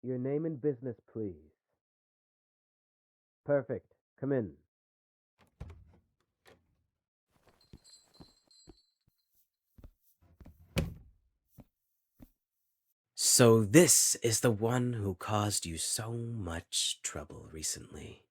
Your name and business, please. Perfect. Come in. So this is the one who caused you so much trouble recently.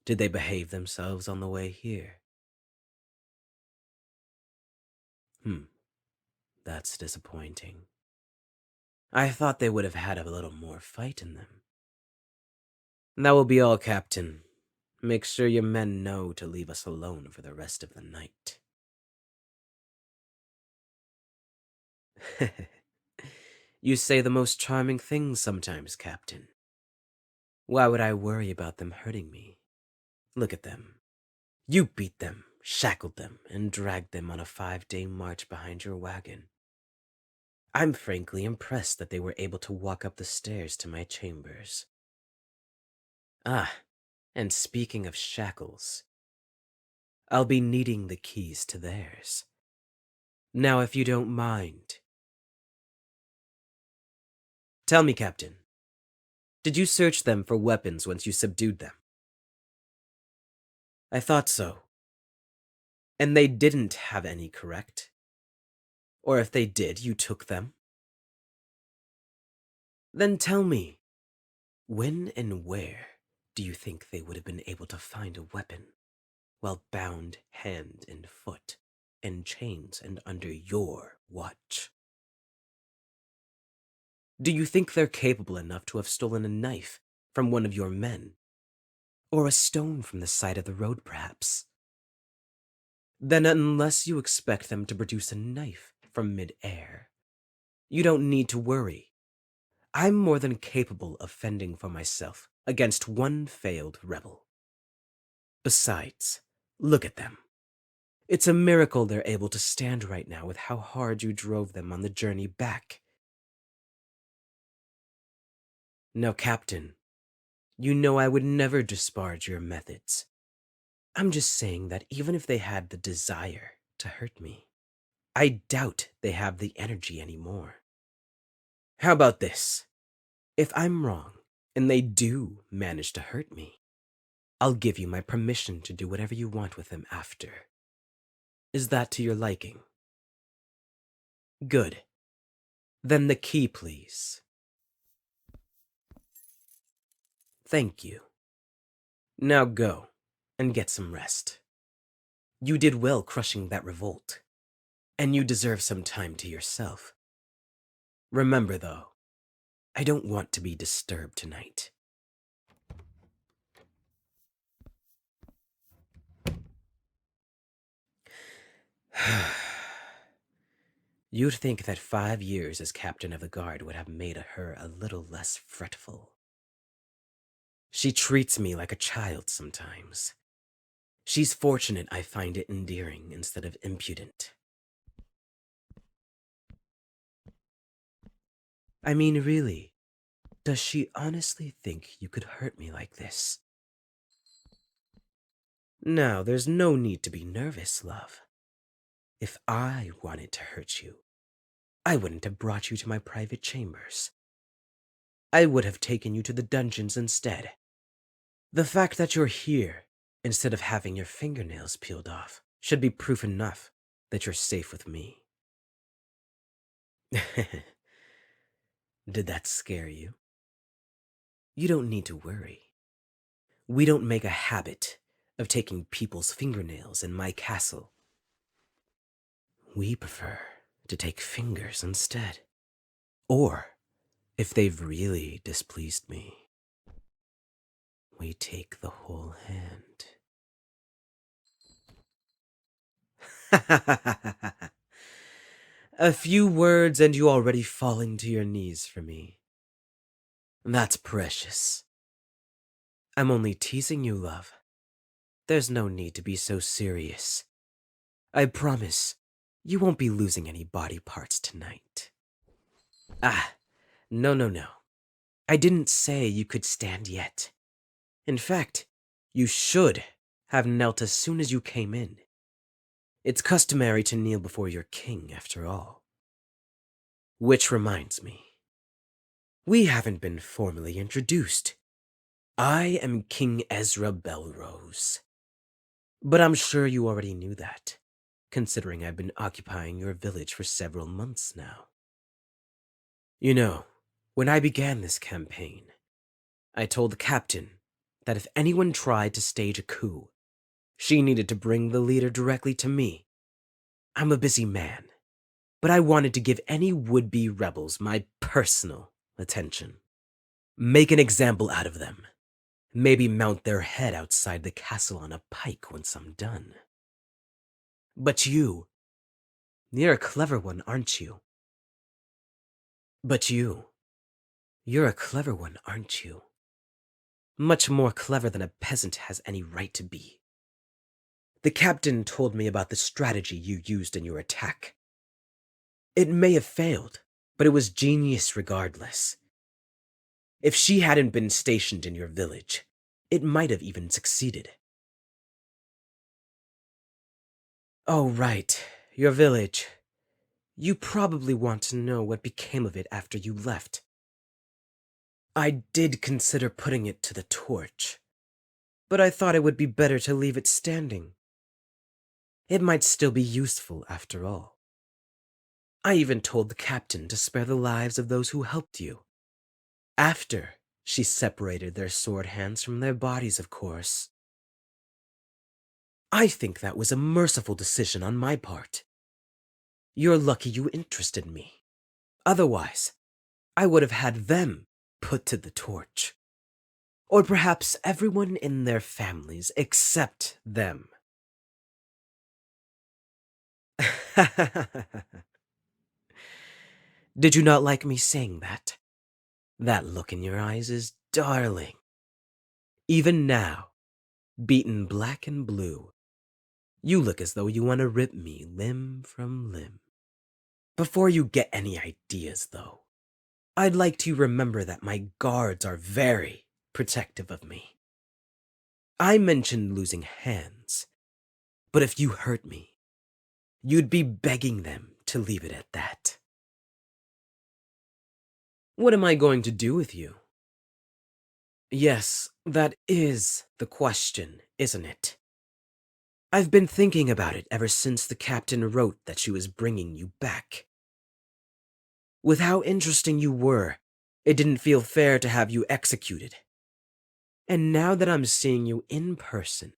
Did they behave themselves on the way here? That's disappointing. I thought they would have had a little more fight in them. That will be all, Captain. Make sure your men know to leave us alone for the rest of the night. You say the most charming things sometimes, Captain. Why would I worry about them hurting me? Look at them. You beat them, shackled them, and dragged them on a 5-day march behind your wagon. I'm frankly impressed that they were able to walk up the stairs to my chambers. Ah, and speaking of shackles, I'll be needing the keys to theirs. Now, if you don't mind. Tell me, Captain, did you search them for weapons once you subdued them? I thought so. And they didn't have any, correct? Or if they did, you took them? Then tell me, when and where do you think they would have been able to find a weapon while bound hand and foot, in chains and under your watch? Do you think they're capable enough to have stolen a knife from one of your men? Or a stone from the side of the road, perhaps? Then unless you expect them to produce a knife from mid-air, you don't need to worry. I'm more than capable of fending for myself against one failed rebel. Besides, look at them. It's a miracle they're able to stand right now with how hard you drove them on the journey back. Now, Captain, you know I would never disparage your methods. I'm just saying that even if they had the desire to hurt me, I doubt they have the energy anymore. How about this? If I'm wrong, and they do manage to hurt me, I'll give you my permission to do whatever you want with them after. Is that to your liking? Good. Then the key, please. Thank you. Now go, and get some rest. You did well crushing that revolt, and you deserve some time to yourself. Remember, though, I don't want to be disturbed tonight. You'd think that 5 years as captain of the guard would have made her a little less fretful. She treats me like a child sometimes. She's fortunate I find it endearing instead of impudent. I mean, really, does she honestly think you could hurt me like this? Now, there's no need to be nervous, love. If I wanted to hurt you, I wouldn't have brought you to my private chambers. I would have taken you to the dungeons instead. The fact that you're here, instead of having your fingernails peeled off, should be proof enough that you're safe with me. Did that scare you? You don't need to worry. We don't make a habit of taking people's fingernails in my castle. We prefer to take fingers instead. Or, if they've really displeased me, we take the whole hand. A few words and you already falling to your knees for me. That's precious. I'm only teasing you, love. There's no need to be so serious. I promise you won't be losing any body parts tonight. No. I didn't say you could stand yet. In fact, you should have knelt as soon as you came in. It's customary to kneel before your king, after all. Which reminds me, We haven't been formally introduced. I am King Ezra Belrose. But I'm sure you already knew that, considering I've been occupying your village for several months now. You know, when I began this campaign, I told the captain that if anyone tried to stage a coup, she needed to bring the leader directly to me. I'm a busy man, but I wanted to give any would-be rebels my personal attention. Make an example out of them. Maybe mount their head outside the castle on a pike once I'm done. But you're a clever one, aren't you? You're a clever one, aren't you? Much more clever than a peasant has any right to be. The captain told me about the strategy you used in your attack. It may have failed, but it was genius regardless. If she hadn't been stationed in your village, it might have even succeeded. Oh, right, your village. You probably want to know what became of it after you left. I did consider putting it to the torch, but I thought it would be better to leave it standing. It might still be useful after all. I even told the captain to spare the lives of those who helped you. After she separated their sword hands from their bodies, of course. I think that was a merciful decision on my part. You're lucky you interested me. Otherwise, I would have had them put to the torch. Or perhaps everyone in their families except them. Did you not like me saying that? That look in your eyes is darling. Even now, beaten black and blue, you look as though you want to rip me limb from limb. Before you get any ideas, though, I'd like to remember that my guards are very protective of me. I mentioned losing hands, but if you hurt me, you'd be begging them to leave it at that. What am I going to do with you? Yes, that is the question, isn't it? I've been thinking about it ever since the captain wrote that she was bringing you back. With how interesting you were, it didn't feel fair to have you executed. And now that I'm seeing you in person,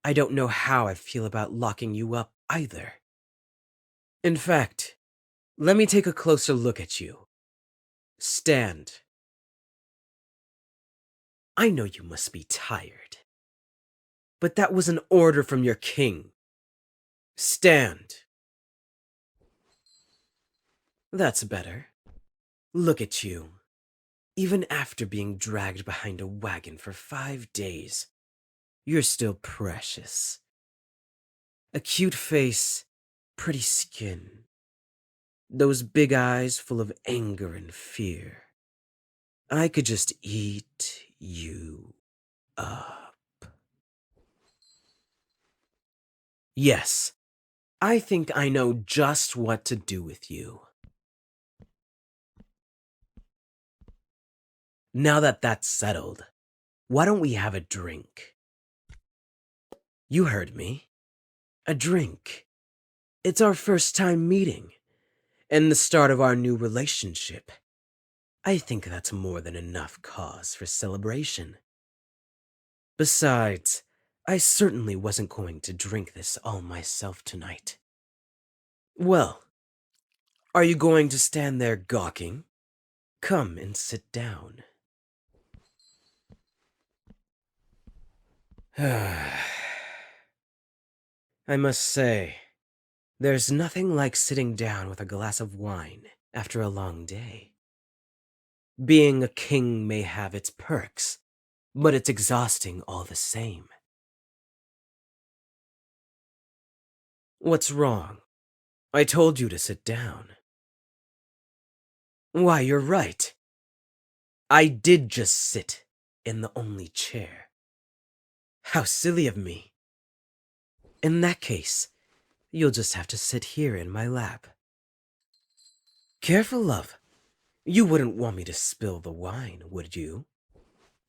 I don't know how I feel about locking you up either. In fact, let me take a closer look at you. Stand. I know you must be tired, but that was an order from your king. Stand. That's better. Look at you. Even after being dragged behind a wagon for 5 days, you're still precious. A cute face, pretty skin. Those big eyes full of anger and fear. I could just eat you up. Yes, I think I know just what to do with you. Now that that's settled, why don't we have a drink? You heard me. A drink. It's our first time meeting, and the start of our new relationship. I think that's more than enough cause for celebration. Besides, I certainly wasn't going to drink this all myself tonight. Well, are you going to stand there gawking? Come and sit down. I must say, there's nothing like sitting down with a glass of wine after a long day. Being a king may have its perks, but it's exhausting all the same. What's wrong? I told you to sit down. Why, you're right. I did just sit in the only chair. How silly of me. In that case, you'll just have to sit here in my lap. Careful, love. You wouldn't want me to spill the wine, would you?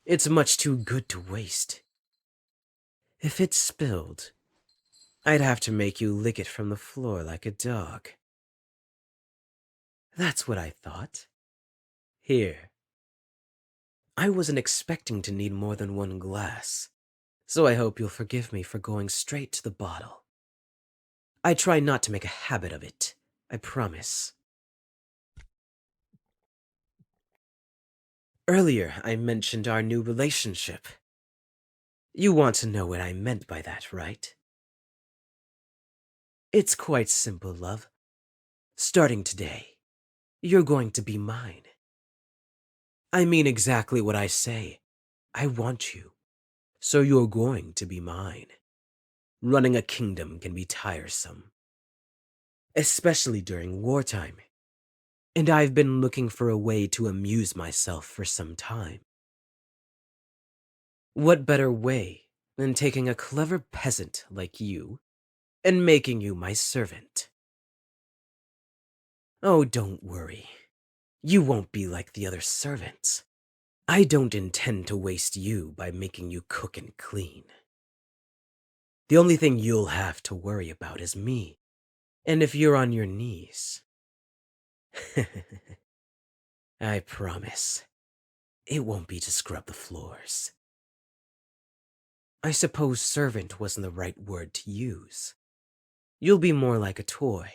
It's much too good to waste. If it's spilled, I'd have to make you lick it from the floor like a dog. That's what I thought. Here. I wasn't expecting to need more than one glass, so I hope you'll forgive me for going straight to the bottle. I try not to make a habit of it, I promise. Earlier, I mentioned our new relationship. You want to know what I meant by that, right? It's quite simple, love. Starting today, you're going to be mine. I mean exactly what I say. I want you, so you're going to be mine. Running a kingdom can be tiresome, especially during wartime, and I've been looking for a way to amuse myself for some time. What better way than taking a clever peasant like you and making you my servant? Oh, don't worry. You won't be like the other servants. I don't intend to waste you by making you cook and clean. The only thing you'll have to worry about is me, and if you're on your knees. I promise, it won't be to scrub the floors. I suppose servant wasn't the right word to use. You'll be more like a toy.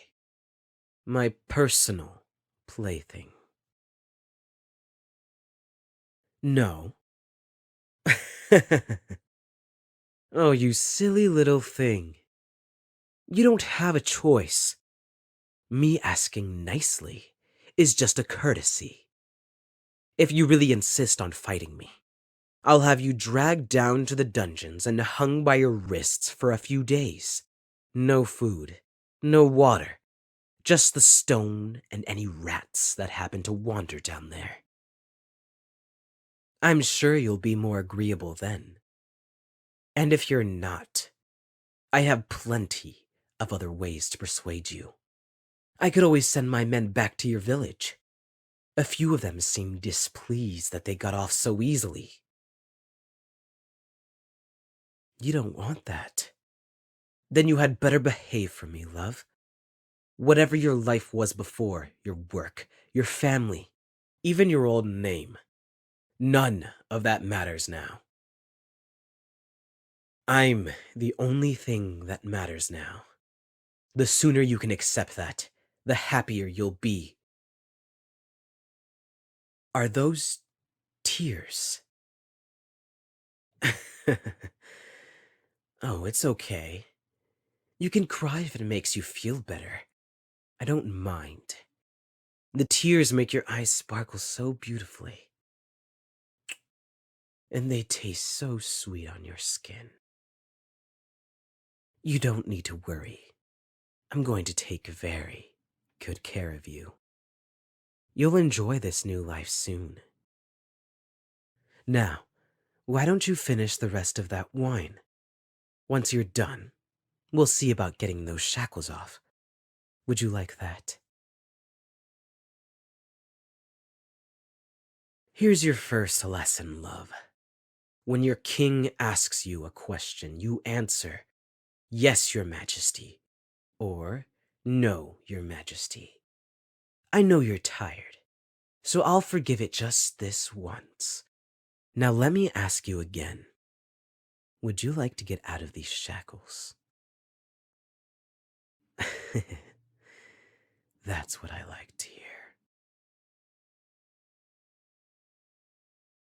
My personal plaything. No. Oh, you silly little thing. You don't have a choice. Me asking nicely is just a courtesy. If you really insist on fighting me, I'll have you dragged down to the dungeons and hung by your wrists for a few days. No food, no water, just the stone and any rats that happen to wander down there. I'm sure you'll be more agreeable then. And if you're not, I have plenty of other ways to persuade you. I could always send my men back to your village. A few of them seemed displeased that they got off so easily. You don't want that. Then you had better behave for me, love. Whatever your life was before, your work, your family, even your old name, none of that matters now. I'm the only thing that matters now. The sooner you can accept that, the happier you'll be. Are those tears? Oh, it's okay. You can cry if it makes you feel better. I don't mind. The tears make your eyes sparkle so beautifully. And they taste so sweet on your skin. You don't need to worry. I'm going to take very good care of you. You'll enjoy this new life soon. Now, why don't you finish the rest of that wine? Once you're done, we'll see about getting those shackles off. Would you like that? Here's your first lesson, love. When your king asks you a question, you answer, "Yes, your majesty," or "No, your majesty." I know you're tired, so I'll forgive it just this once. Now let me ask you again. Would you like to get out of these shackles? That's what I like to hear.